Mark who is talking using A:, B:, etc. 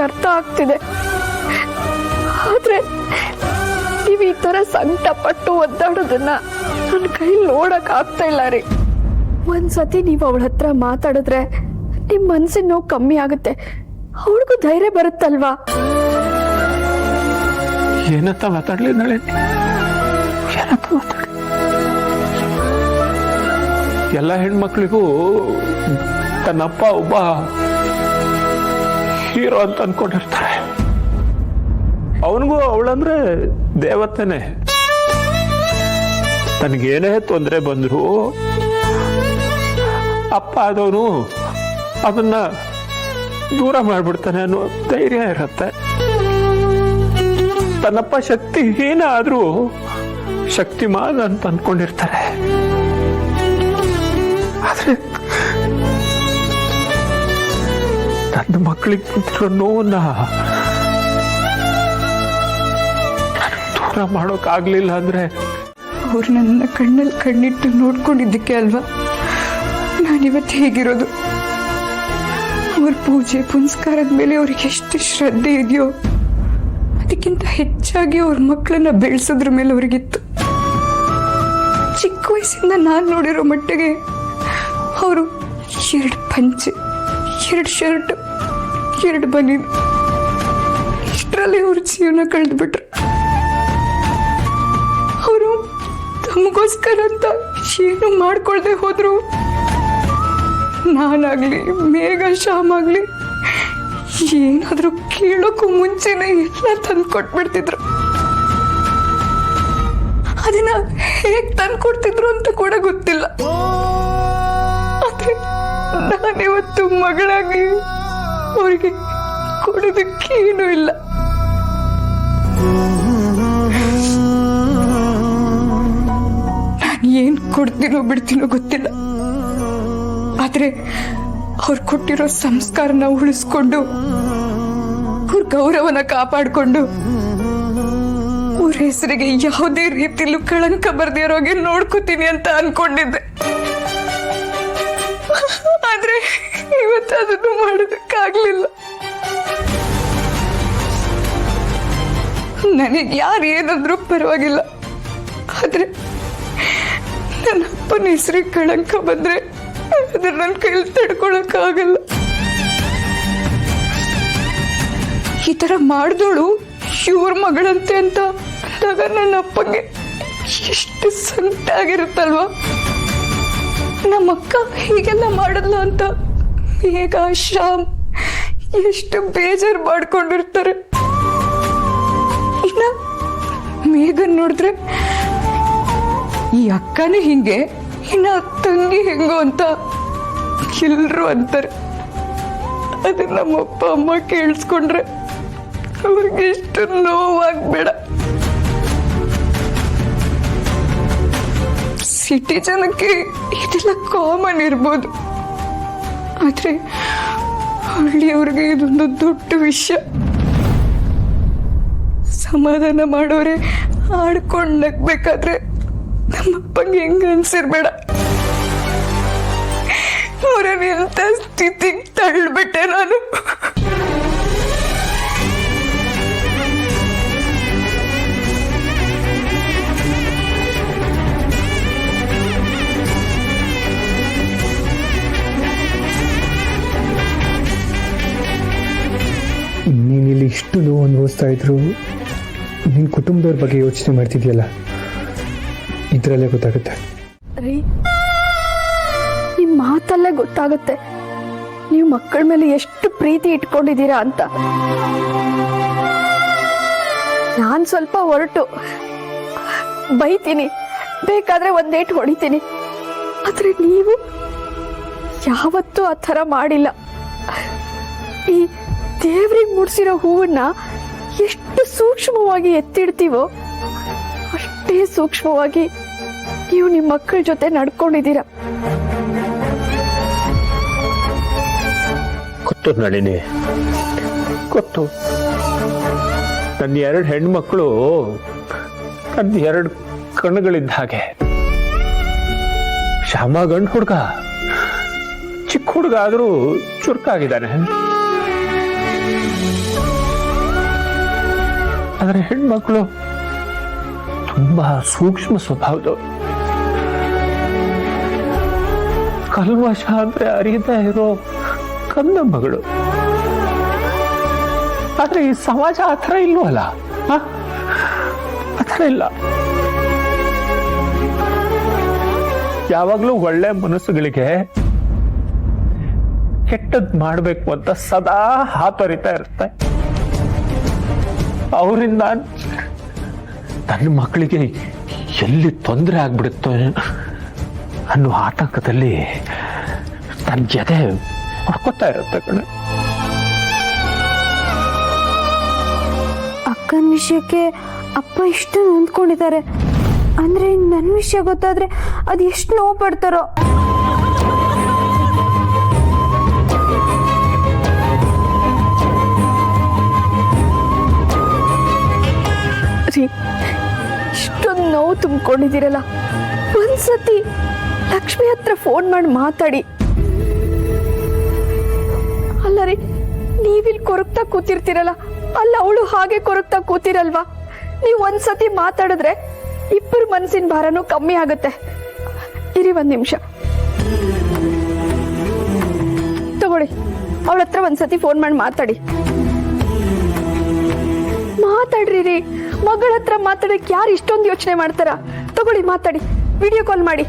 A: ಅರ್ಥ ಆಗ್ತಿದೆ. ಆದ್ರೆ ನೀವು ಈ ತರ ಸಂಕಟ ಪಟ್ಟು ಒದ್ದಾಡೋದನ್ನ ನನ್ನ ಕೈಲಿ ನೋಡಕ್ ಆಗ್ತಾ ಇಲ್ಲ ರೀ. ಒಂದ್ಸತಿ ನೀವು ಅವಳ ಹತ್ರ ಮಾತಾಡಿದ್ರೆ ನಿಮ್ ಮನ್ಸಿನ ನೋವು ಕಮ್ಮಿ ಆಗುತ್ತೆ, ಅವಳಿಗೂ ಧೈರ್ಯ ಬರುತ್ತಲ್ವಾ?
B: ಏನಂತ ಮಾತಾಡ್ಲಿ ನಾಳೆ? ಏನಂತ ಮಾತಾಡ್ಲಿ? ಎಲ್ಲ ಹೆಣ್ಮಕ್ಳಿಗೂ ತನ್ನಪ್ಪ ಒಬ್ಬ ಹೀರೋ ಅಂತ ಅನ್ಕೊಂಡಿರ್ತಾರೆ. ಅವನಿಗೂ ಅವಳಂದ್ರೆ ದೇವತೆನೆ. ತನಗೇನೇ ತೊಂದರೆ ಬಂದ್ರು ಅಪ್ಪ ಆದವನು ಅದನ್ನ ದೂರ ಮಾಡ್ಬಿಡ್ತಾನೆ ಅನ್ನೋ ಧೈರ್ಯ ಇರತ್ತೆ. ತನ್ನಪ್ಪ ಶಕ್ತಿಹೀನ ಆದ್ರೂ ಶಕ್ತಿಮಾನ್ ಅಂತ ಅನ್ಕೊಂಡಿರ್ತಾರೆ. ಆದ್ರೆ ನನ್ನ ಮಕ್ಕಳಿಗೆ ಕುಂತಿರೋ ನೋವನ್ನ ದೂರ ಮಾಡೋಕ್ಕಾಗ್ಲಿಲ್ಲ ಅಂದ್ರೆ
A: ಅವ್ರು ನನ್ನ ಕಣ್ಣಲ್ಲಿ ಕಣ್ಣಿಟ್ಟು ನೋಡ್ಕೊಂಡಿದ್ದಕ್ಕೆ ಅಲ್ವಾ ನಾನಿವತ್ತು ಹೇಗಿರೋದು. ಅವ್ರ ಪೂಜೆ ಪುನಸ್ಕಾರದ ಮೇಲೆ ಅವ್ರಿಗೆ ಎಷ್ಟು ಶ್ರದ್ಧೆ ಇದೆಯೋ ಅದಕ್ಕಿಂತ ಹೆಚ್ಚಾಗಿ ಅವ್ರ ಮಕ್ಕಳನ್ನ ಬೆಳೆಸೋದ್ರ ಮೇಲೆ ಅವ್ರಿಗಿತ್ತು. ಚಿಕ್ಕ ವಯಸ್ಸಿಂದ ನಾನು ನೋಡಿರೋ ಮಟ್ಟಿಗೆ ಅವರು 2 ಪಂಚೆ, 2 ಶರ್ಟ್, 2 ಬನೀನು ಇಷ್ಟರಲ್ಲಿ ಅವ್ರ ಜೀವನ ಕಳೆದ್ಬಿಟ್ರು. ಅವರು ತಮಗೋಸ್ಕರ ಅಂತ ಏನು ಮಾಡ್ಕೊಳ್ದೆ ಹೋದ್ರು ನಾನಾಗ್ಲಿ ಮೇಘ ಶ್ಯಾಮ್ ಆಗ್ಲಿ ಏನಾದ್ರೂ ಕೇಳೋಕ್ಕೂ ಮುಂಚೆನೆ ಎಲ್ಲ ತಂದು ಕೊಟ್ಬಿಡ್ತಿದ್ರು. ಅದನ್ನ ಹೇಗ್ ತಂದು ಕೊಡ್ತಿದ್ರು ಅಂತ ಕೂಡ ಗೊತ್ತಿಲ್ಲ. ಆದ್ರೆ ನಾನಿವತ್ತು ಮಗಳಾಗಿ ಅವ್ರಿಗೆ ಕೊಡೋದಕ್ಕೇನು ಇಲ್ಲ. ನಾನು ಏನ್ ಕೊಡ್ತೀನೋ ಬಿಡ್ತೀನೋ ಗೊತ್ತಿಲ್ಲ. ಆದ್ರೆ ಅವ್ರು ಕೊಟ್ಟಿರೋ ಸಂಸ್ಕಾರನ ಉಳಿಸ್ಕೊಂಡು ಅವ್ರ ಗೌರವನ ಕಾಪಾಡ್ಕೊಂಡು ಅವ್ರ ಹೆಸರಿಗೆ ಯಾವುದೇ ರೀತಿಲೂ ಕಳಂಕ ಬರ್ದೇ ಇರೋಗೆ ನೋಡ್ಕೋತೀನಿ ಅಂತ ಅನ್ಕೊಂಡಿದ್ದೆ. ಆದ್ರೆ ಇವತ್ತು ಅದನ್ನು ಮಾಡೋದಕ್ಕಾಗ್ಲಿಲ್ಲ. ನನಗೆ ಯಾರು ಏನಾದ್ರೂ ಪರವಾಗಿಲ್ಲ, ಆದ್ರೆ ನನ್ನ ಅಪ್ಪನ ಹೆಸರಿಗೆ ಕಳಂಕ ಬಂದ್ರೆ ಅದನ್ನ ನನ್ನ ಕೈಲಿ ತಡ್ಕೊಳಕ್ ಆಗಲ್ಲ. ಈ ತರ ಮಾಡಿದೋಳು ಇವ್ರ ಮಗಳಂತೆ ಅಂತ ಅಂದಾಗ ನನ್ನ ಅಪ್ಪಗೆ ಎಷ್ಟು ಸಂಕಟ ಆಗಿರುತ್ತಲ್ವಾ. ನಮ್ಮಕ್ಕ ಹೀಗೆಲ್ಲ ಮಾಡಲ್ಲ ಅಂತ ಮೇಘ ಶ್ಯಾಮ್ ಎಷ್ಟು ಬೇಜಾರು ಮಾಡ್ಕೊಂಡಿರ್ತಾರೆ. ಇನ್ನ ಮೇಘನ್ ನೋಡಿದ್ರೆ ಈ ಅಕ್ಕನೇ ಹಿಂಗೆ ಇನ್ನ ತಂಗಿ ಹೆಂಗೋ ಅಂತ ಎಲ್ರು ಅಂತಾರೆ. ಅದನ್ನ ನಮ್ಮಪ್ಪ ಅಮ್ಮ ಕೇಳಿಸ್ಕೊಂಡ್ರೆ ಅವ್ರಿಗೆ ಎಷ್ಟು ನೋವಾಗ್ಬೇಡ. ಸಿಟಿ ಜನಕ್ಕೆ ಇದೆಲ್ಲ ಕಾಮನ್ ಇರ್ಬೋದು, ಆದ್ರೆ ಹಳ್ಳಿಯವ್ರಿಗೆ ಇದೊಂದು ದೊಡ್ಡ ವಿಷಯ. ಸಮಾಧಾನ ಮಾಡೋರೆ ಆಡ್ಕೊಂಡು ನಗ್ಬೇಕಾದ್ರೆ ನಮ್ಮಪ್ಪಂಗೆ ಹೆಂಗ ಅನ್ಸಿರ್ಬೇಡ. ಅವ್ರನ್ನ ಎಂತ ಸ್ಥಿತಿಗೆ ತಳ್ಳಿಬಿಟ್ಟೆ ನಾನು.
C: ನೀನಿಲ್ಲಿ ಇಷ್ಟು ನೋವು ಅನುಭವಿಸ್ತಾ ಇದ್ರು ನಿನ್ನ ಕುಟುಂಬದವ್ರ ಬಗ್ಗೆ ಯೋಚನೆ ಮಾಡ್ತಿದ್ಯಲ್ಲ, ಇದರಲ್ಲೇ ಗೊತ್ತಾಗುತ್ತೆ.
A: ರೀ, ನಿಮ್ ಮಾತಲ್ಲೇ ಗೊತ್ತಾಗುತ್ತೆ ನೀವು ಮಕ್ಕಳ ಮೇಲೆ ಎಷ್ಟು ಪ್ರೀತಿ ಇಟ್ಕೊಂಡಿದ್ದೀರಾ ಅಂತ. ನಾನ್ ಸ್ವಲ್ಪ ಹೊರಟು ಬೈತೀನಿ, ಬೇಕಾದ್ರೆ ಒಂದೇಟು ಹೊಡಿತೀನಿ, ಆದ್ರೆ ನೀವು ಯಾವತ್ತೂ ಆ ಥರ ಮಾಡಿಲ್ಲ. ಈ ದೇವ್ರಿಗೆ ಮುಡ್ಸಿರೋ ಹೂವನ್ನ ಎಷ್ಟು ಸೂಕ್ಷ್ಮವಾಗಿ ಎತ್ತಿಡ್ತೀವೋ ಅಷ್ಟೇ ಸೂಕ್ಷ್ಮವಾಗಿ ನೀವು ನಿಮ್ಮ ಮಕ್ಕಳ ಜೊತೆ ನಡ್ಕೊಂಡಿದ್ದೀರ.
B: ಗೊತ್ತು ನಳಿನಿ, ಗೊತ್ತು. ನನ್ನ 2 ಹೆಣ್ಮಕ್ಳು ನನ್ನ 2 ಕಣ್ಣುಗಳಿದ್ದ ಹಾಗೆ. ಶ್ಯಾಮ ಗಂಡು ಹುಡುಗ, ಚಿಕ್ಕ ಹುಡುಗ ಆದ್ರೂ ಚುರುಕಾಗಿದ್ದಾನೆ. ಆದ್ರೆ ಹೆಣ್ಮಕ್ಳು ತುಂಬಾ ಸೂಕ್ಷ್ಮ ಸ್ವಭಾವದವ್ರು. ಕಲ್ಮಶ ಅಂದ್ರೆ ಅರಿಯದೇ ಇರೋ ಕಂದ ಮಗಳು. ಆದ್ರೆ ಈ ಸಮಾಜ ಆ ಥರ ಇಲ್ವಲ್ಲ, ಆ ಥರ ಇಲ್ಲ. ಯಾವಾಗ್ಲೂ ಒಳ್ಳೆ ಮನಸ್ಸುಗಳಿಗೆ ಕೆಟ್ಟದ್ ಮಾಡ್ಬೇಕು ಅಂತ ಸದಾ ಹಾತೊರಿತಾ ಇರುತ್ತೆ. ಅವರಿಂದ ನನ್ನ ಮಕ್ಕಳಿಗೆ ಎಲ್ಲಿ ತೊಂದರೆ ಆಗ್ಬಿಡುತ್ತೋ ಅನ್ನೋ ಆತಂಕದಲ್ಲಿ ನನ್ನ ಜೊತೆ ಹೊಡ್ಕೊತಾ ಇರುತ್ತೆ ಕಣೆ.
A: ಅಕ್ಕನ ವಿಷಯಕ್ಕೆ ಅಪ್ಪ ಇಷ್ಟು ನೊಂದ್ಕೊಂಡಿದ್ದಾರೆ ಅಂದ್ರೆ ನನ್ನ ವಿಷಯ ಗೊತ್ತಾದ್ರೆ ಅದು ಎಷ್ಟು ನೋವು ಪಡ್ತಾರೋ. ಇಷ್ಟೊಂದು ನೋವು ತುಂಬಿಕೊಂಡಿದ್ದೀರಲ್ಲ, ಒಂದ್ಸತಿ ಲಕ್ಷ್ಮಿ ಹತ್ರ ಫೋನ್ ಮಾಡಿ ಮಾತಾಡಿ. ಅಲ್ಲ ರೀ, ನೀವಿಲ್ಲಿ ಕೊರಗ್ತಾ ಕೂತಿರ್ತೀರಲ್ಲ, ಅಲ್ಲ ಅವಳು ಹಾಗೆ ಕೊರಗ್ತಾ ಕೂತಿರಲ್ವಾ? ನೀವು ಒಂದ್ಸತಿ ಮಾತಾಡಿದ್ರೆ ಇಬ್ಬರು ಮನಸ್ಸಿನ ಭಾರನೂ ಕಮ್ಮಿ ಆಗುತ್ತೆ. ಇರಿ ಒಂದ್ ನಿಮಿಷ ತಗೊಳ್ಳಿ, ಅವಳ ಹತ್ರ ಒಂದ್ಸತಿ ಫೋನ್ ಮಾಡಿ ಮಾತಾಡಿ. ಮಾತಾಡ್ರಿ ರೀ, ಮಗಳ ಹತ್ರ ಮಾತಾಡಕ್ ಯಾರು ಇಷ್ಟೊಂದು ಯೋಚನೆ ಮಾಡ್ತಾರ? ತಗೊಳ್ಳಿ ಮಾತಾಡಿ, ವಿಡಿಯೋ ಕಾಲ್ ಮಾಡಿ.